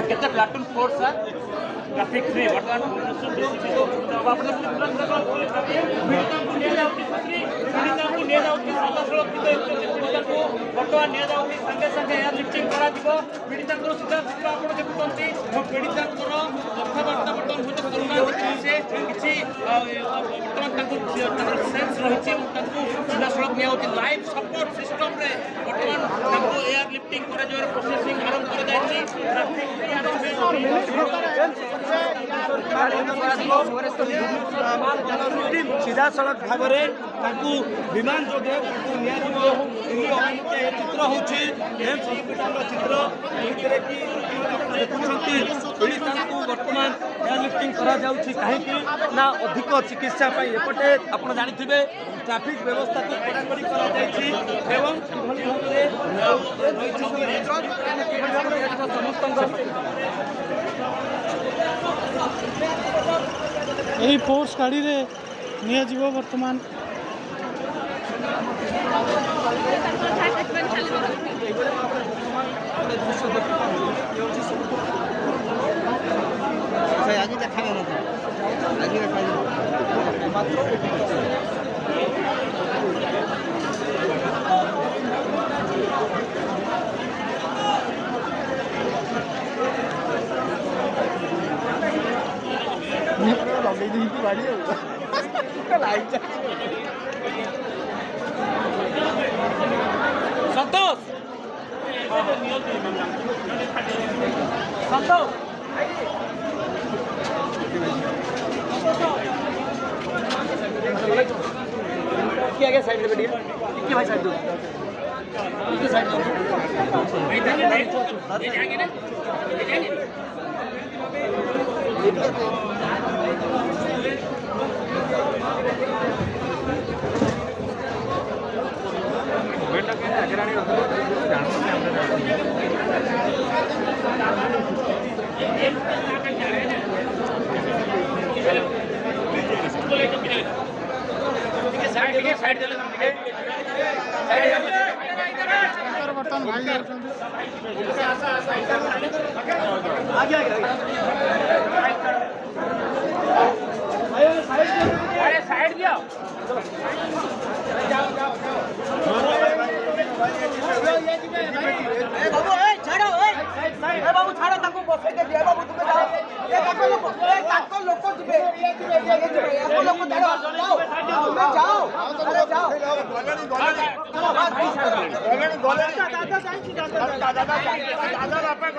केते platoon force sir traffic रे वर्तमान वर्तमान संगे संगे एयर लिफ्टिंग करा पीड़िता सीधा चित्र आप देखुंत पीड़िता कथबार्ता बर्तमान हूँ करुणा से किसी बर्तमान सेन्स रही सीधा सड़क निया लाइव सपोर्ट सिस्टम रे बर्तमान एयर लिफ्टिंग प्रोसेसिंग आरंभ कर सीधा सड़क भाव में विमान जोगे चित्र हूँ एम्स हस्पिटाल चित्र देखुं पीड़िता बर्तमान एयर लिफ्टिंग कहीं ना अधिक चिकित्सा एपटे आप जानते ट्रैफिक व्यवस्था को कड़ाकड़ी यही फोर्स गाड़ी रे निया जीवो वर्तमान आगे देखा आगे देखा लगे गाड़ी लाइट संतोष संतोष आगे साइड में बैठिए भाई साइड दो साइड दो साइड बर्तमान भाई आगे अरे साइड दिया बाबू छाड़ ताको बसे के दिया बाबू तुम जाओ ए ताको लोक जिबे लोक जाओ जाओ अरे जाओ दादा बापा